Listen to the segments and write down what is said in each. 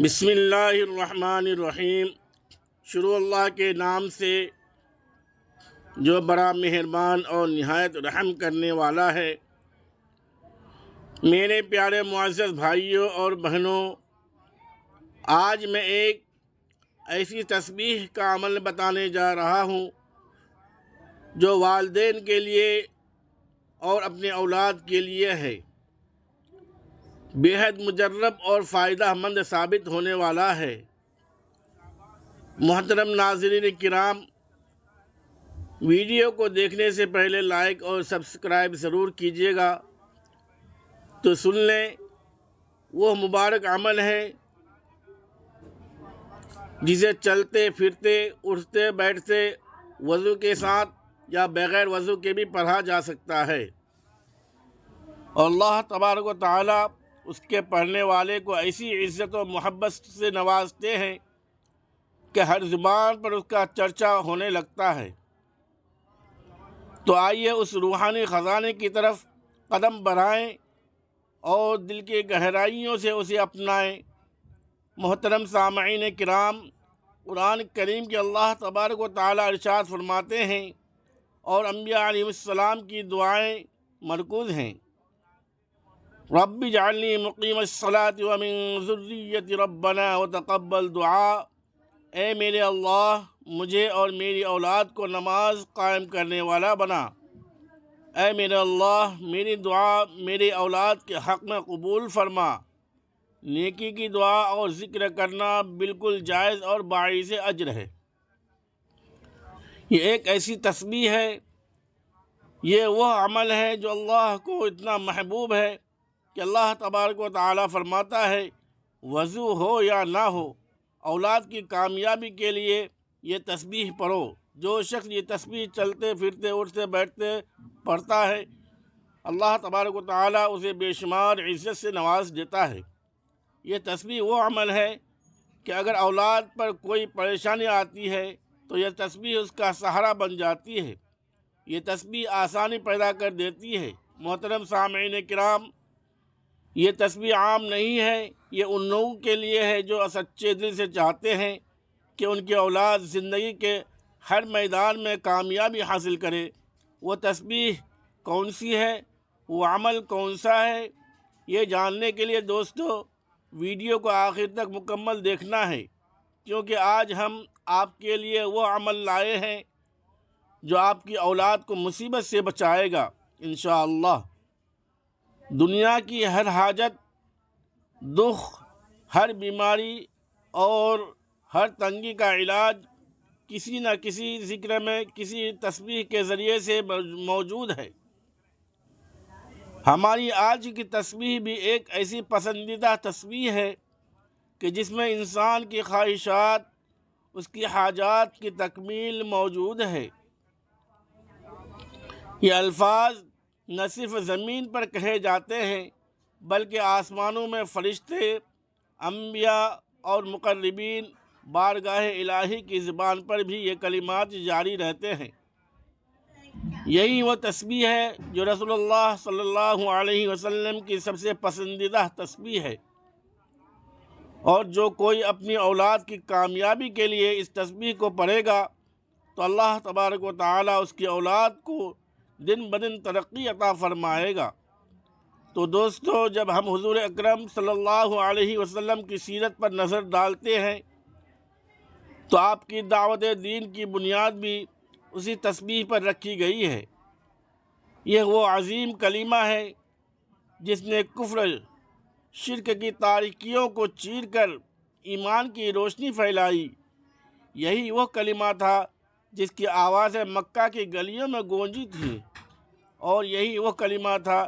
بسم اللہ الرحمن الرحیم۔ شروع اللہ کے نام سے جو بڑا مہربان اور نہایت رحم کرنے والا ہے۔ میرے پیارے معزز بھائیوں اور بہنوں، آج میں ایک ایسی تسبیح کا عمل بتانے جا رہا ہوں جو والدین کے لیے اور اپنے اولاد کے لیے ہے، بے حد مجرب اور فائدہ مند ثابت ہونے والا ہے۔ محترم ناظرین کرام، ویڈیو کو دیکھنے سے پہلے لائک اور سبسکرائب ضرور کیجیے گا۔ تو سن لیں، وہ مبارک عمل ہے جسے چلتے پھرتے، اٹھتے بیٹھتے، وضو کے ساتھ یا بغیر وضو کے بھی پڑھا جا سکتا ہے، اور اللہ تبارک و تعالی اس کے پڑھنے والے کو ایسی عزت و محبت سے نوازتے ہیں کہ ہر زبان پر اس کا چرچا ہونے لگتا ہے۔ تو آئیے اس روحانی خزانے کی طرف قدم بڑھائیں اور دل کی گہرائیوں سے اسے اپنائیں۔ محترم سامعین کرام، قرآن کریم کے اللہ تبارک و تعالی ارشاد فرماتے ہیں اور انبیاء علیہ السلام کی دعائیں مرکوز ہیں، رب اجعلنی مقیم الصلاۃ ومن ذریتی ربنا وتقبل دعا۔ اے میرے اللہ، مجھے اور میری اولاد کو نماز قائم کرنے والا بنا۔ اے میرے اللہ، میری دعا میری اولاد کے حق میں قبول فرما۔ نیکی کی دعا اور ذکر کرنا بالکل جائز اور باعث اجر ہے۔ یہ ایک ایسی تسبیح ہے، یہ وہ عمل ہے جو اللہ کو اتنا محبوب ہے کہ اللہ تبارک و تعالی فرماتا ہے، وضو ہو یا نہ ہو، اولاد کی کامیابی کے لیے یہ تسبیح پڑھو۔ جو شخص یہ تسبیح چلتے پھرتے اٹھتے بیٹھتے پڑھتا ہے، اللہ تبارک و تعالی اسے بے شمار عزت سے نواز دیتا ہے۔ یہ تسبیح وہ عمل ہے کہ اگر اولاد پر کوئی پریشانی آتی ہے تو یہ تسبیح اس کا سہارا بن جاتی ہے۔ یہ تسبیح آسانی پیدا کر دیتی ہے۔ محترم سامعین کرام، یہ تسبیح عام نہیں ہے، یہ ان لوگوں کے لیے ہے جو سچے دل سے چاہتے ہیں کہ ان کی اولاد زندگی کے ہر میدان میں کامیابی حاصل کرے۔ وہ تسبیح کون سی ہے، وہ عمل کون سا ہے، یہ جاننے کے لیے دوستو ویڈیو کو آخر تک مکمل دیکھنا ہے، کیونکہ آج ہم آپ کے لیے وہ عمل لائے ہیں جو آپ کی اولاد کو مصیبت سے بچائے گا انشاءاللہ۔ دنیا کی ہر حاجت، دکھ، ہر بیماری اور ہر تنگی کا علاج کسی نہ کسی ذکر میں، کسی تسبیح کے ذریعے سے موجود ہے۔ ہماری آج کی تسبیح بھی ایک ایسی پسندیدہ تسبیح ہے کہ جس میں انسان کی خواہشات، اس کی حاجات کی تکمیل موجود ہے۔ یہ الفاظ نہ صرف زمین پر کہے جاتے ہیں بلکہ آسمانوں میں فرشتے، انبیاء اور مقربین، بارگاہ الہی کی زبان پر بھی یہ کلمات جاری رہتے ہیں۔ یہی وہ تسبیح ہے جو رسول اللہ صلی اللہ علیہ وسلم کی سب سے پسندیدہ تسبیح ہے، اور جو کوئی اپنی اولاد کی کامیابی کے لیے اس تسبیح کو پڑھے گا تو اللہ تبارک و تعالی اس کی اولاد کو دن بدن ترقی عطا فرمائے گا۔ تو دوستو، جب ہم حضور اکرم صلی اللہ علیہ وسلم کی سیرت پر نظر ڈالتے ہیں تو آپ کی دعوت دین کی بنیاد بھی اسی تسبیح پر رکھی گئی ہے۔ یہ وہ عظیم کلمہ ہے جس نے کفر، شرک کی تاریکیوں کو چیر کر ایمان کی روشنی پھیلائی۔ یہی وہ کلمہ تھا جس کی آوازیں مکہ کی گلیوں میں گونجی تھیں، اور یہی وہ کلمہ تھا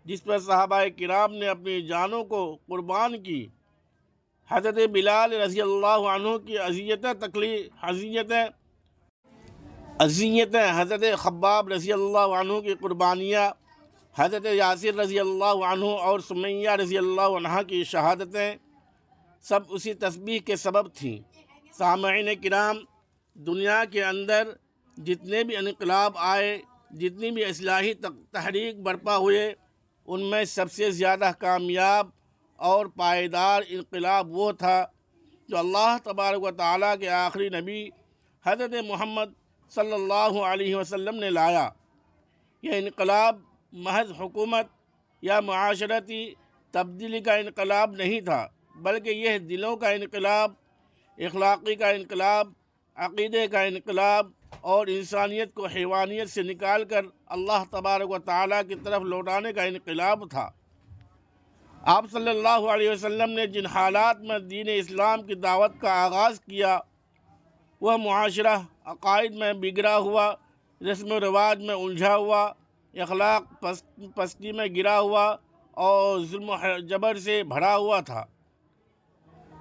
جس پر صحابہ کرام نے اپنی جانوں کو قربان کی۔ حضرت بلال رضی اللہ عنہ کی اذیتیں، حضرت خباب رضی اللہ عنہ کی قربانیاں، حضرت یاسر رضی اللہ عنہ اور سمیہ رضی اللہ عنہ کی شہادتیں سب اسی تسبیح کے سبب تھیں۔ سامعین کرام، دنیا کے اندر جتنے بھی انقلاب آئے، جتنی بھی اصلاحی تحریک برپا ہوئے، ان میں سب سے زیادہ کامیاب اور پائیدار انقلاب وہ تھا جو اللہ تبارک و تعالیٰ کے آخری نبی حضرت محمد صلی اللہ علیہ وسلم نے لایا۔ یہ انقلاب محض حکومت یا معاشرتی تبدیلی کا انقلاب نہیں تھا، بلکہ یہ دلوں کا انقلاب، اخلاقی کا انقلاب، عقیدے کا انقلاب اور انسانیت کو حیوانیت سے نکال کر اللہ تبارک و تعالیٰ کی طرف لوٹانے کا انقلاب تھا۔ آپ صلی اللہ علیہ وسلم نے جن حالات میں دین اسلام کی دعوت کا آغاز کیا، وہ معاشرہ عقائد میں بگڑا ہوا، رسم و رواج میں الجھا ہوا، اخلاق پستی میں گرا ہوا اور ظلم و جبر سے بھرا ہوا تھا۔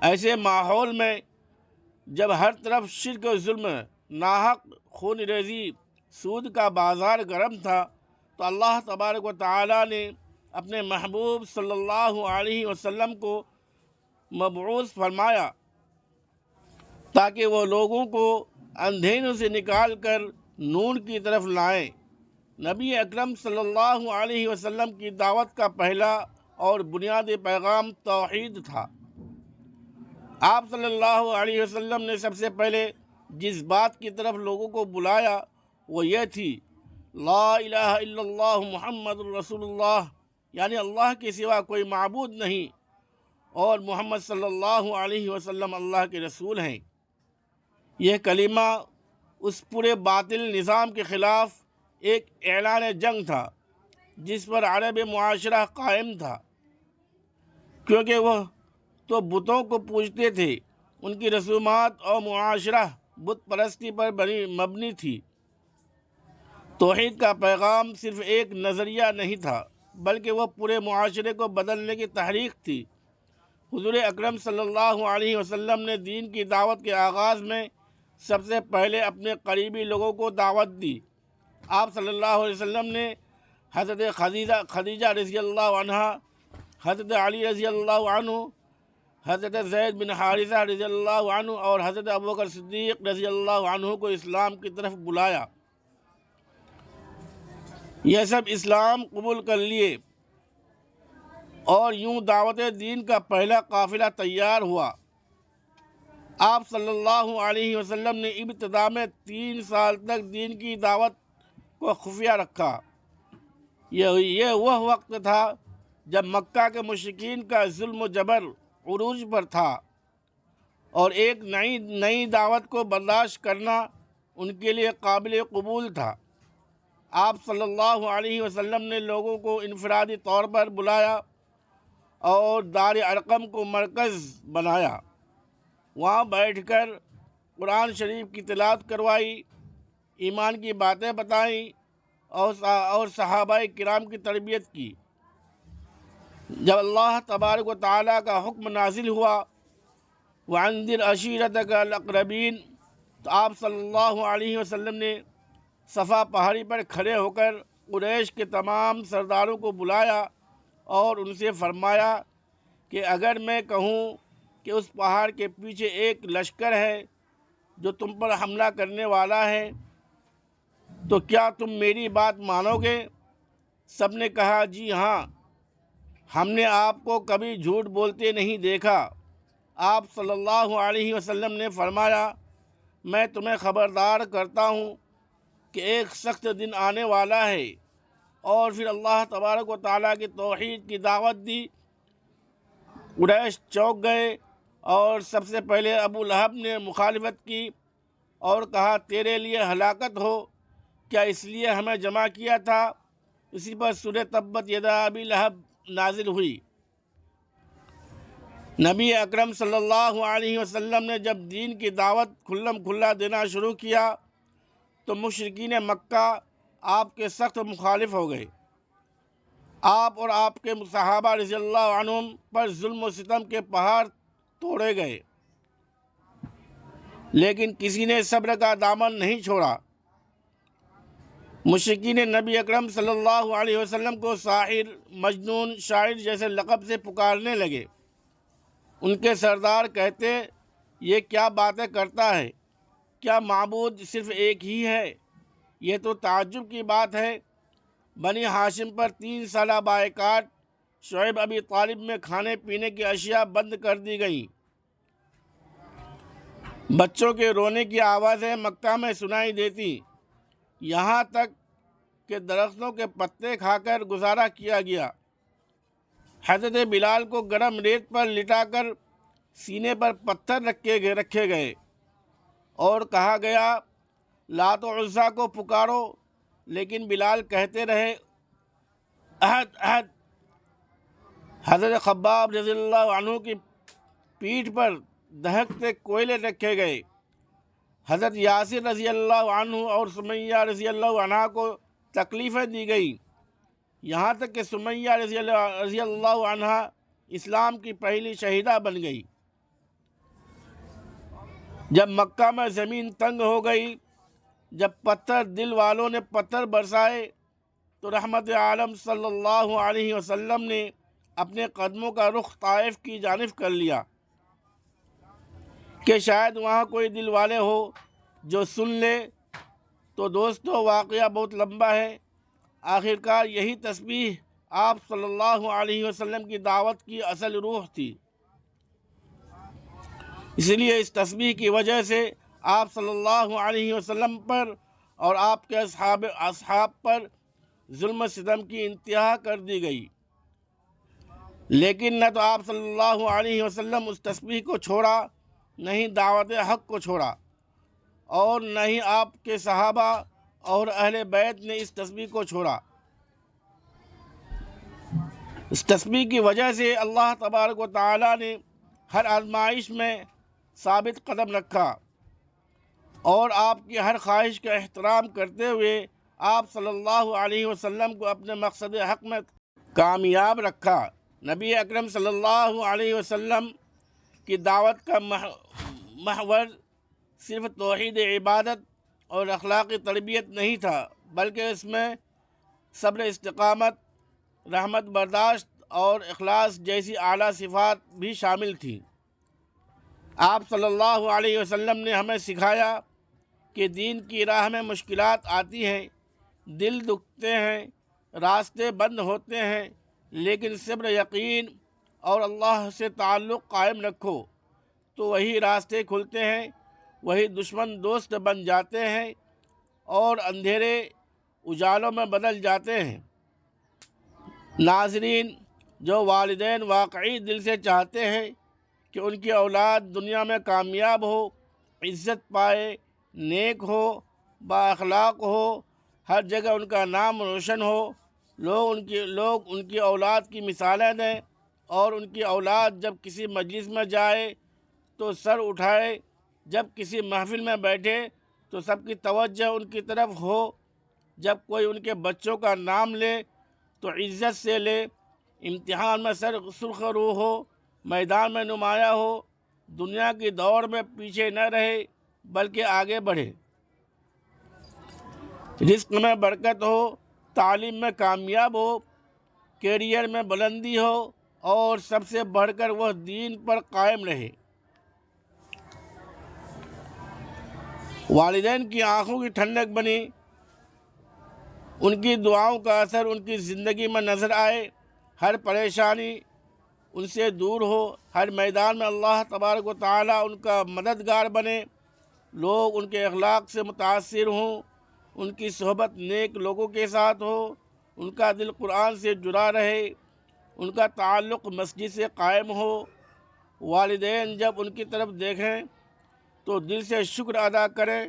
ایسے ماحول میں جب ہر طرف شرک و ظلم، ناحق خون ریزی، سود کا بازار گرم تھا، تو اللہ تبارک و تعالیٰ نے اپنے محبوب صلی اللہ علیہ وسلم کو مبعوث فرمایا تاکہ وہ لوگوں کو اندھیروں سے نکال کر نور کی طرف لائیں۔ نبی اکرم صلی اللہ علیہ وسلم کی دعوت کا پہلا اور بنیادی پیغام توحید تھا۔ آپ صلی اللہ علیہ وسلم نے سب سے پہلے جس بات کی طرف لوگوں کو بلایا وہ یہ تھی، لا الہ الا اللہ محمد رسول اللہ، یعنی اللہ کے سوا کوئی معبود نہیں اور محمد صلی اللہ علیہ وسلم اللہ کے رسول ہیں۔ یہ کلمہ اس پورے باطل نظام کے خلاف ایک اعلان جنگ تھا جس پر عرب معاشرہ قائم تھا، کیونکہ وہ تو بتوں کو پوجتے تھے، ان کی رسومات اور معاشرہ بت پرستی پر مبنی تھی۔ توحید کا پیغام صرف ایک نظریہ نہیں تھا، بلکہ وہ پورے معاشرے کو بدلنے کی تحریک تھی۔ حضور اکرم صلی اللہ علیہ وسلم نے دین کی دعوت کے آغاز میں سب سے پہلے اپنے قریبی لوگوں کو دعوت دی۔ آپ صلی اللہ علیہ وسلم نے حضرت خدیجہ رضی اللہ عنہا، حضرت علی رضی اللہ عنہ، حضرت زید بن حارثہ رضی اللہ عنہ اور حضرت ابوبکر صدیق رضی اللہ عنہ کو اسلام کی طرف بلایا۔ یہ سب اسلام قبول کر لیے اور یوں دعوت دین کا پہلا قافلہ تیار ہوا۔ آپ صلی اللہ علیہ وسلم نے ابتدا میں 3 سال تک دین کی دعوت کو خفیہ رکھا۔ یہ وہ وقت تھا جب مکہ کے مشرکین کا ظلم و جبر عروج پر تھا اور ایک نئی دعوت کو برداشت کرنا ان کے لیے قابل قبول تھا۔ آپ صلی اللہ علیہ وسلم نے لوگوں کو انفرادی طور پر بلایا اور دار ارقم کو مرکز بنایا۔ وہاں بیٹھ کر قرآن شریف کی تلاوت کروائی، ایمان کی باتیں بتائیں اور صحابہ کرام کی تربیت کی۔ جب اللہ تبارک و تعالیٰ کا حکم نازل ہوا وَأَنذِرْ عَشِيرَتَكَ الْأَقْرَبِينَ، تو آپ صلی اللہ علیہ وسلم نے صفا پہاڑی پر کھڑے ہو کر قریش کے تمام سرداروں کو بلایا اور ان سے فرمایا کہ اگر میں کہوں کہ اس پہاڑ کے پیچھے ایک لشکر ہے جو تم پر حملہ کرنے والا ہے تو کیا تم میری بات مانو گے؟ سب نے کہا جی ہاں، ہم نے آپ کو کبھی جھوٹ بولتے نہیں دیکھا۔ آپ صلی اللہ علیہ وسلم نے فرمایا، میں تمہیں خبردار کرتا ہوں کہ ایک سخت دن آنے والا ہے، اور پھر اللہ تبارک و تعالیٰ کی توحید کی دعوت دی۔ قریش چونک گئے اور سب سے پہلے ابو لہب نے مخالفت کی اور کہا تیرے لیے ہلاکت ہو، کیا اس لیے ہمیں جمع کیا تھا؟ اسی پر سورہ تبت یدا ابی لہب نازل ہوئی۔ نبی اکرم صلی اللہ علیہ وسلم نے جب دین کی دعوت کھلم کھلا دینا شروع کیا تو مشرکین مکہ آپ کے سخت مخالف ہو گئے۔ آپ اور آپ کے صحابہ رضی اللہ عنہم پر ظلم و ستم کے پہاڑ توڑے گئے، لیکن کسی نے صبر کا دامن نہیں چھوڑا۔ مشرکین نبی اکرم صلی اللہ علیہ وسلم کو ساحر، مجنون، شاعر جیسے لقب سے پکارنے لگے۔ ان کے سردار کہتے، یہ کیا باتیں کرتا ہے؟ کیا معبود صرف ایک ہی ہے؟ یہ تو تعجب کی بات ہے۔ بنی ہاشم پر 3 سالہ بائیکاٹ شعیب ابی طالب میں کھانے پینے کی اشیاء بند کر دی گئیں۔ بچوں کے رونے کی آوازیں مکہ میں سنائی دیتی، یہاں تک کہ درختوں کے پتے کھا کر گزارا کیا گیا۔ حضرت بلال کو گرم ریت پر لٹا کر سینے پر پتھر رکھے گئے اور کہا گیا لات و عزیٰ کو پکارو، لیکن بلال کہتے رہے احد احد۔ حضرت خباب رضی اللہ عنہ کی پیٹھ پر دہکتے کوئلے رکھے گئے۔ حضرت یاسر رضی اللہ عنہ اور سمیہ رضی اللہ عنہ کو تکلیفیں دی گئی، یہاں تک کہ سمیہ رضی اللہ عنہ اسلام کی پہلی شہیدہ بن گئی۔ جب مکہ میں زمین تنگ ہو گئی، جب پتھر دل والوں نے پتھر برسائے، تو رحمت عالم صلی اللہ علیہ وسلم نے اپنے قدموں کا رخ طائف کی جانب کر لیا کہ شاید وہاں کوئی دل والے ہو جو سن لے۔ تو دوستو، واقعہ بہت لمبا ہے، آخرکار یہی تسبیح آپ صلی اللہ علیہ وسلم کی دعوت کی اصل روح تھی۔ اس لیے اس تسبیح کی وجہ سے آپ صلی اللہ علیہ وسلم پر اور آپ کے اصحاب پر ظلم و ستم کی انتہا کر دی گئی، لیکن نہ تو آپ صلی اللہ علیہ وسلم اس تسبیح کو چھوڑا، نہ ہی دعوت حق کو چھوڑا، اور نہ ہی آپ کے صحابہ اور اہل بیت نے اس تسبیح کو چھوڑا۔ اس تسبیح کی وجہ سے اللہ تبارک و تعالی نے ہر آزمائش میں ثابت قدم رکھا اور آپ کی ہر خواہش کا احترام کرتے ہوئے آپ صلی اللہ علیہ وسلم کو اپنے مقصد حق میں کامیاب رکھا۔ نبی اکرم صلی اللہ علیہ وسلم کی دعوت کا محور صرف توحید عبادت اور اخلاقی تربیت نہیں تھا، بلکہ اس میں صبر، استقامت، رحمت، برداشت اور اخلاص جیسی اعلیٰ صفات بھی شامل تھیں۔ آپ صلی اللہ علیہ وسلم نے ہمیں سکھایا کہ دین کی راہ میں مشکلات آتی ہیں، دل دکھتے ہیں، راستے بند ہوتے ہیں، لیکن صبر، یقین اور اللہ سے تعلق قائم رکھو تو وہی راستے کھلتے ہیں، وہی دشمن دوست بن جاتے ہیں اور اندھیرے اجالوں میں بدل جاتے ہیں۔ ناظرین، جو والدین واقعی دل سے چاہتے ہیں کہ ان کی اولاد دنیا میں کامیاب ہو، عزت پائے، نیک ہو، با اخلاق ہو، ہر جگہ ان کا نام روشن ہو، لوگ ان کی اولاد کی مثالیں دیں، اور ان کی اولاد جب کسی مجلس میں جائے تو سر اٹھائے، جب کسی محفل میں بیٹھے تو سب کی توجہ ان کی طرف ہو، جب کوئی ان کے بچوں کا نام لے تو عزت سے لے، امتحان میں سرخ رو ہو، میدان میں نمایاں ہو، دنیا کی دوڑ میں پیچھے نہ رہے بلکہ آگے بڑھے، رزق میں برکت ہو، تعلیم میں کامیاب ہو، کیریئر میں بلندی ہو، اور سب سے بڑھ کر وہ دین پر قائم رہے۔ والدین کی آنکھوں کی ٹھنڈک بنی، ان کی دعاؤں کا اثر ان کی زندگی میں نظر آئے، ہر پریشانی ان سے دور ہو، ہر میدان میں اللہ تبارک و تعالی ان کا مددگار بنے، لوگ ان کے اخلاق سے متاثر ہوں، ان کی صحبت نیک لوگوں کے ساتھ ہو، ان کا دل قرآن سے جڑا رہے، ان کا تعلق مسجد سے قائم ہو۔ والدین جب ان کی طرف دیکھیں تو دل سے شکر ادا کریں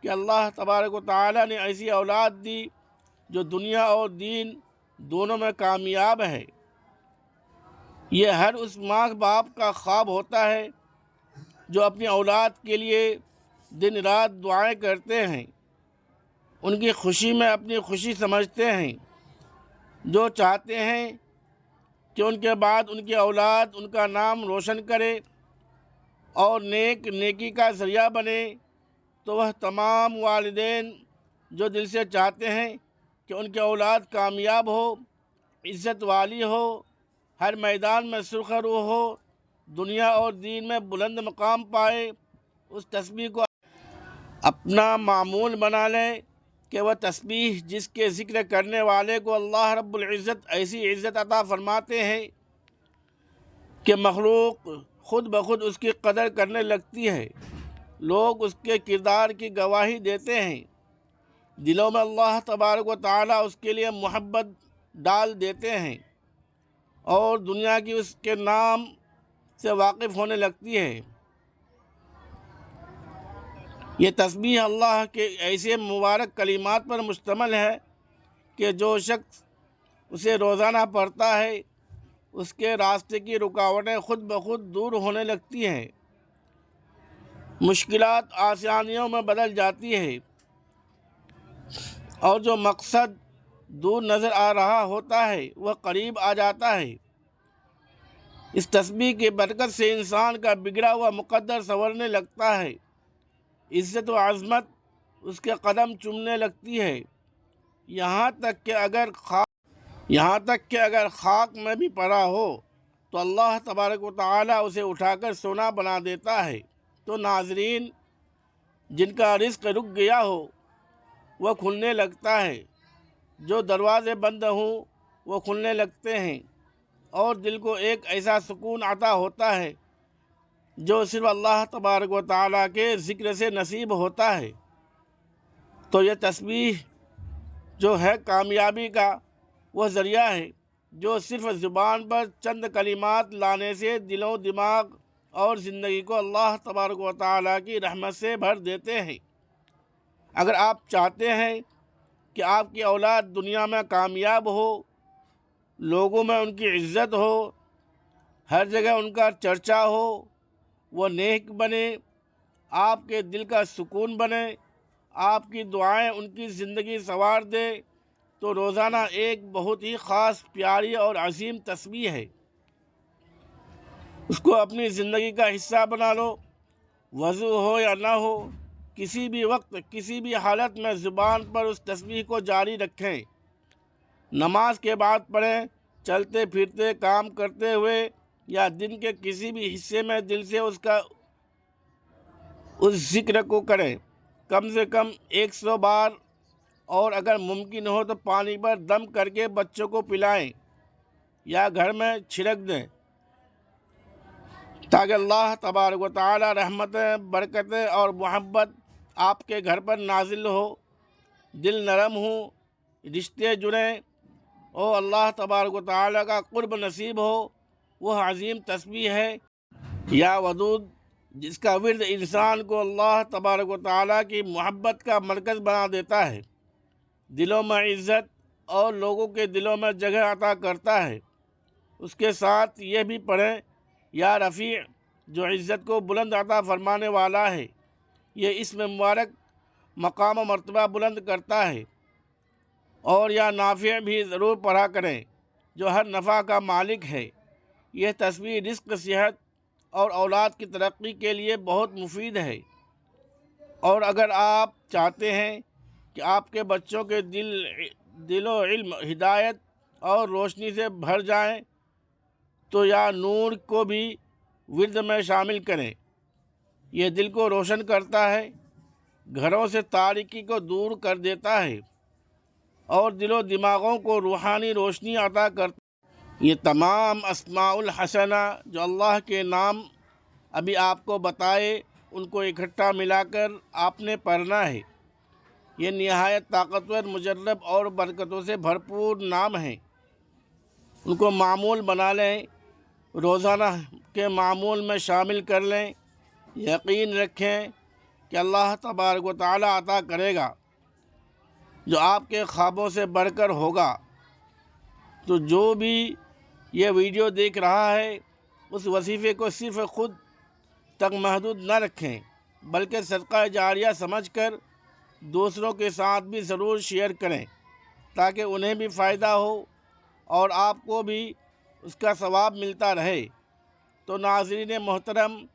کہ اللہ تبارک و تعالی نے ایسی اولاد دی جو دنیا اور دین دونوں میں کامیاب ہے۔ یہ ہر اس ماں باپ کا خواب ہوتا ہے جو اپنی اولاد کے لیے دن رات دعائیں کرتے ہیں، ان کی خوشی میں اپنی خوشی سمجھتے ہیں، جو چاہتے ہیں کہ ان کے بعد ان کی اولاد ان کا نام روشن کرے اور نیکی کا ذریعہ بنے۔ تو وہ تمام والدین جو دل سے چاہتے ہیں کہ ان کی اولاد کامیاب ہو، عزت والی ہو، ہر میدان میں سرخ رو ہو، دنیا اور دین میں بلند مقام پائے، اس تسبیح کو اپنا معمول بنا لیں کہ وہ تسبیح جس کے ذکر کرنے والے کو اللہ رب العزت ایسی عزت عطا فرماتے ہیں کہ مخلوق خود بخود اس کی قدر کرنے لگتی ہے، لوگ اس کے کردار کی گواہی دیتے ہیں، دلوں میں اللہ تبارک و تعالیٰ اس کے لیے محبت ڈال دیتے ہیں اور دنیا کی اس کے نام سے واقف ہونے لگتی ہے۔ یہ تسبیح اللہ کے ایسے مبارک کلمات پر مشتمل ہے کہ جو شخص اسے روزانہ پڑھتا ہے اس کے راستے کی رکاوٹیں خود بخود دور ہونے لگتی ہیں، مشکلات آسانیوں میں بدل جاتی ہے اور جو مقصد دور نظر آ رہا ہوتا ہے وہ قریب آ جاتا ہے۔ اس تسبیح کی برکت سے انسان کا بگڑا ہوا مقدر سنورنے لگتا ہے، عزت و عظمت اس کے قدم چومنے لگتی ہے، یہاں تک کہ اگر خاک میں بھی پڑا ہو تو اللہ تبارک و تعالیٰ اسے اٹھا کر سونا بنا دیتا ہے۔ تو ناظرین، جن کا رزق رک گیا ہو وہ کھلنے لگتا ہے، جو دروازے بند ہوں وہ کھلنے لگتے ہیں اور دل کو ایک ایسا سکون عطا ہوتا ہے جو صرف اللہ تبارک و تعالیٰ کے ذکر سے نصیب ہوتا ہے۔ تو یہ تسبیح جو ہے کامیابی کا وہ ذریعہ ہے جو صرف زبان پر چند کلمات لانے سے دل و دماغ اور زندگی کو اللہ تبارک و تعالیٰ کی رحمت سے بھر دیتے ہیں۔ اگر آپ چاہتے ہیں کہ آپ کی اولاد دنیا میں کامیاب ہو، لوگوں میں ان کی عزت ہو، ہر جگہ ان کا چرچا ہو، وہ نیک بنے، آپ کے دل کا سکون بنے، آپ کی دعائیں ان کی زندگی سنوار دے، تو روزانہ ایک بہت ہی خاص، پیاری اور عظیم تسبیح ہے، اس کو اپنی زندگی کا حصہ بنا لو۔ وضو ہو یا نہ ہو، کسی بھی وقت کسی بھی حالت میں زبان پر اس تسبیح کو جاری رکھیں، نماز کے بعد پڑھیں، چلتے پھرتے کام کرتے ہوئے یا دن کے کسی بھی حصے میں دل سے اس ذکر کو کریں، کم سے کم 100 بار، اور اگر ممکن ہو تو پانی پر دم کر کے بچوں کو پلائیں یا گھر میں چھڑک دیں تاکہ اللہ تبارک و تعالی رحمتیں، برکتیں اور محبت آپ کے گھر پر نازل ہو، دل نرم ہوں، رشتے جڑیں اور اللہ تبارک و تعالی کا قرب نصیب ہو۔ وہ عظیم تسبیح ہے یا ودود جس کا ورد انسان کو اللہ تبارک و تعالی کی محبت کا مرکز بنا دیتا ہے، دلوں میں عزت اور لوگوں کے دلوں میں جگہ عطا کرتا ہے۔ اس کے ساتھ یہ بھی پڑھیں، یا رفیع جو عزت کو بلند عطا فرمانے والا ہے، یہ اسم مبارک مقام و مرتبہ بلند کرتا ہے۔ اور یا نافع بھی ضرور پڑھا کریں جو ہر نفع کا مالک ہے۔ یہ تسبیح رزق، صحت اور اولاد کی ترقی کے لیے بہت مفید ہے، اور اگر آپ چاہتے ہیں کہ آپ کے بچوں کے دل و علم، ہدایت اور روشنی سے بھر جائیں تو یا نور کو بھی ورد میں شامل کریں۔ یہ دل کو روشن کرتا ہے، گھروں سے تاریکی کو دور کر دیتا ہے اور دل و دماغوں کو روحانی روشنی عطا کرتا ہے۔ یہ تمام اسماء الحسنہ جو اللہ کے نام ابھی آپ کو بتائے ان کو اکٹھا ملا کر آپ نے پڑھنا ہے۔ یہ نہایت طاقتور، مجرب اور برکتوں سے بھرپور نام ہیں، ان کو معمول بنا لیں، روزانہ کے معمول میں شامل کر لیں۔ یقین رکھیں کہ اللہ تبارک و تعالی عطا کرے گا جو آپ کے خوابوں سے بڑھ کر ہوگا۔ تو جو بھی یہ ویڈیو دیکھ رہا ہے اس وظیفے کو صرف خود تک محدود نہ رکھیں، بلکہ صدقہ جاریہ سمجھ کر دوسروں کے ساتھ بھی ضرور شیئر کریں تاکہ انہیں بھی فائدہ ہو اور آپ کو بھی اس کا ثواب ملتا رہے۔ تو ناظرین محترم،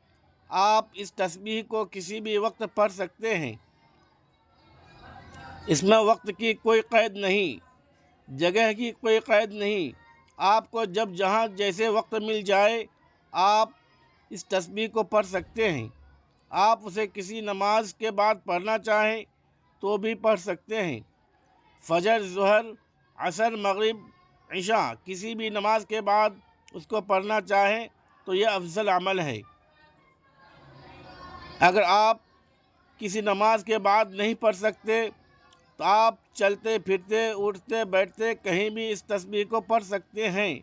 آپ اس تسبیح کو کسی بھی وقت پڑھ سکتے ہیں، اس میں وقت کی کوئی قید نہیں، جگہ کی کوئی قید نہیں، آپ کو جب جہاں جیسے وقت مل جائے آپ اس تسبیح کو پڑھ سکتے ہیں۔ آپ اسے کسی نماز کے بعد پڑھنا چاہیں تو بھی پڑھ سکتے ہیں، فجر، ظہر، عصر، مغرب، عشاء کسی بھی نماز کے بعد اس کو پڑھنا چاہیں تو یہ افضل عمل ہے۔ اگر آپ کسی نماز کے بعد نہیں پڑھ سکتے تو آپ چلتے پھرتے، اٹھتے بیٹھتے کہیں بھی اس تسبیح کو پڑھ سکتے ہیں۔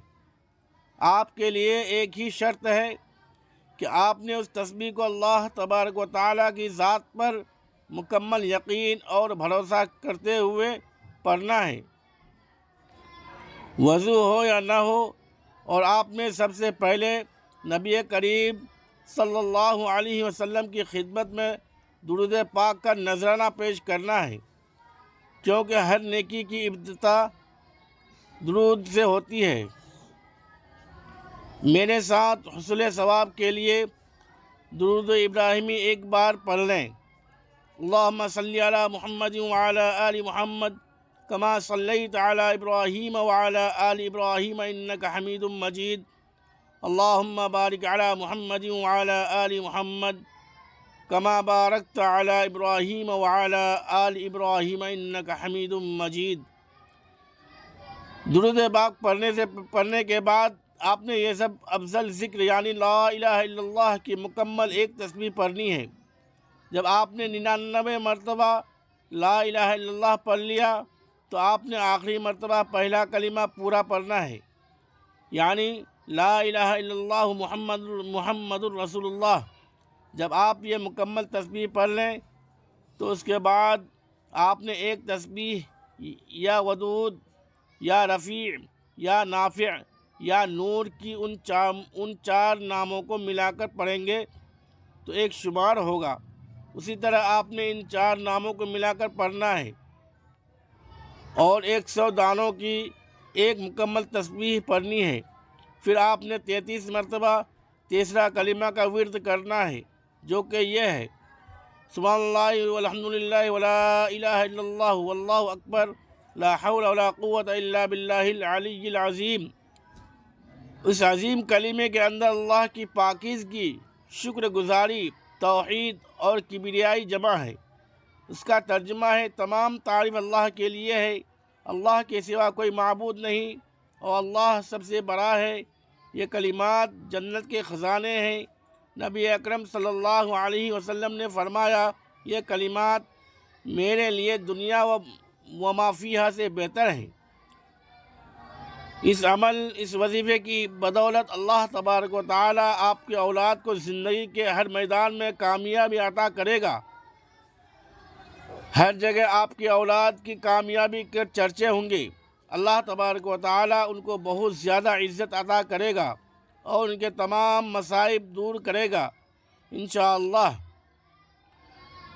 آپ کے لیے ایک ہی شرط ہے کہ آپ نے اس تسبیح کو اللہ تبارک و تعالیٰ کی ذات پر مکمل یقین اور بھروسہ کرتے ہوئے پڑھنا ہے، وضو ہو یا نہ ہو، اور آپ نے سب سے پہلے نبی کریم صلی اللہ علیہ وسلم کی خدمت میں درود پاک کا نذرانہ پیش کرنا ہے، کیونکہ ہر نیکی کی ابتدا درود سے ہوتی ہے۔ میرے ساتھ حصول ثواب کے لیے درود ابراہیمی ایک بار پڑھ لیں۔ اللہم صلی علی محمد وعلی آل محمد کما صلیت علی ابراہیم وعلی آل ابراہیم انک حمید مجید۔ اللہم بارک علی محمد وعلی آل محمد کما بارکت علی ابراہیم وعلی آل ابراہیم انک حمید مجید۔ درود پاک پڑھنے کے بعد آپ نے یہ سب افضل ذکر یعنی لا الہ الا اللہ کی مکمل ایک تسبیح پڑھنی ہے۔ جب آپ نے 99 مرتبہ لا الہ الا اللہ پڑھ لیا تو آپ نے آخری مرتبہ پہلا کلمہ پورا پڑھنا ہے، یعنی لا الہ الا اللہ محمد الرسول اللہ۔ جب آپ یہ مکمل تسبیح پڑھ لیں تو اس کے بعد آپ نے ایک تسبیح یا ودود یا رفیع یا نافع یا نور کی ان چار ناموں کو ملا کر پڑھیں گے تو ایک شمار ہوگا۔ اسی طرح آپ نے ان چار ناموں کو ملا کر پڑھنا ہے اور 100 دانوں کی ایک مکمل تسبیح پڑھنی ہے۔ پھر آپ نے 33 مرتبہ تیسرا کلمہ کا ورد کرنا ہے، جو کہ یہ ہے سبحان اللہ والحمدللہ ولا الہ الا اللہ واللہ اکبر لا حول ولا قوة الا باللہ العلی العظیم۔ اس عظیم کلمے کے اندر اللہ کی پاکیزگی، شکر گزاری، توحید اور کبریائی جمع ہے۔ اس کا ترجمہ ہے تمام تعریف اللہ کے لیے ہے، اللہ کے سوا کوئی معبود نہیں اور اللہ سب سے بڑا ہے۔ یہ کلمات جنت کے خزانے ہیں۔ نبی اکرم صلی اللہ علیہ وسلم نے فرمایا یہ کلمات میرے لیے دنیا و ما فیہا سے بہتر ہیں۔ اس عمل، اس وظیفے کی بدولت اللہ تبارک و تعالیٰ آپ کی اولاد کو زندگی کے ہر میدان میں کامیابی عطا کرے گا۔ ہر جگہ آپ کی اولاد کی کامیابی کے چرچے ہوں گے۔ اللہ تبارک و تعالیٰ ان کو بہت زیادہ عزت عطا کرے گا اور ان کے تمام مصائب دور کرے گا انشاءاللہ۔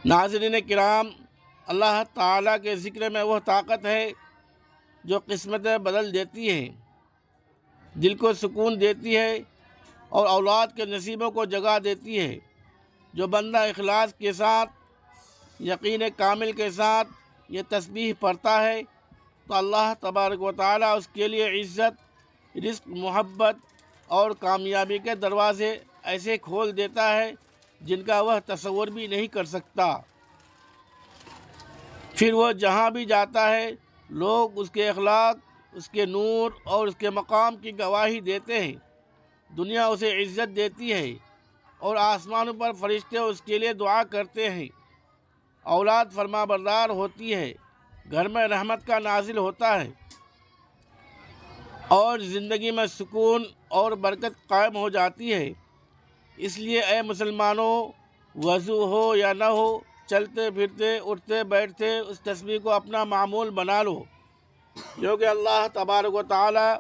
ناظرین کرام، اللہ تعالیٰ کے ذکر میں وہ طاقت ہے جو قسمتیں بدل دیتی ہے، دل کو سکون دیتی ہے اور اولاد کے نصیبوں کو جگا دیتی ہے۔ جو بندہ اخلاص کے ساتھ، یقین کامل کے ساتھ یہ تسبیح پڑھتا ہے تو اللہ تبارک و تعالیٰ اس کے لیے عزت، رزق، محبت اور کامیابی کے دروازے ایسے کھول دیتا ہے جن کا وہ تصور بھی نہیں کر سکتا۔ پھر وہ جہاں بھی جاتا ہے لوگ اس کے اخلاق، اس کے نور اور اس کے مقام کی گواہی دیتے ہیں۔ دنیا اسے عزت دیتی ہے اور آسمانوں پر فرشتے اس کے لیے دعا کرتے ہیں۔ اولاد فرما بردار ہوتی ہے، گھر میں رحمت کا نازل ہوتا ہے اور زندگی میں سکون اور برکت قائم ہو جاتی ہے۔ اس لیے اے مسلمانوں، وضو ہو یا نہ ہو، چلتے پھرتے، اٹھتے بیٹھتے اس تسبیح کو اپنا معمول بنا لو، کیونکہ اللہ تبارک و تعالیٰ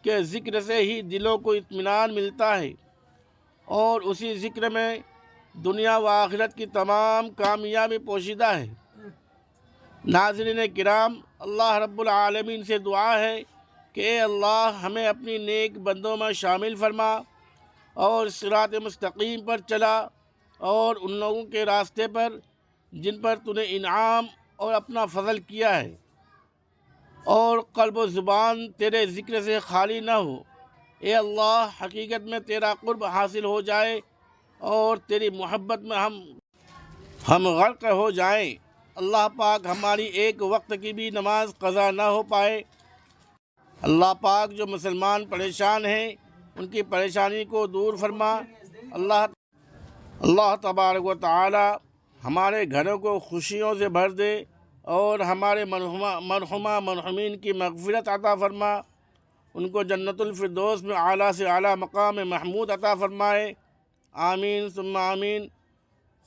کے ذکر سے ہی دلوں کو اطمینان ملتا ہے اور اسی ذکر میں دنیا و آخرت کی تمام کامیابی پوشیدہ ہے۔ ناظرین کرام، اللہ رب العالمین سے دعا ہے کہ اے اللہ ہمیں اپنی نیک بندوں میں شامل فرما اور صراط مستقیم پر چلا اور ان لوگوں کے راستے پر جن پر تو نے انعام اور اپنا فضل کیا ہے، اور قلب و زبان تیرے ذکر سے خالی نہ ہو۔ اے اللہ، حقیقت میں تیرا قرب حاصل ہو جائے اور تیری محبت میں ہم غرق ہو جائیں۔ اللہ پاک ہماری ایک وقت کی بھی نماز قضا نہ ہو پائے۔ اللہ پاک جو مسلمان پریشان ہیں ان کی پریشانی کو دور فرما۔ اللہ تبارک و تعالی ہمارے گھروں کو خوشیوں سے بھر دے اور ہمارے مرحومہ مرحومین کی مغفرت عطا فرما، ان کو جنت الفردوس میں اعلیٰ سے اعلیٰ مقام محمود عطا فرمائے۔ آمین ثم آمین۔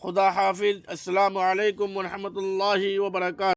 خدا حافظ۔ السلام علیکم ورحمۃ اللہ وبرکاتہ۔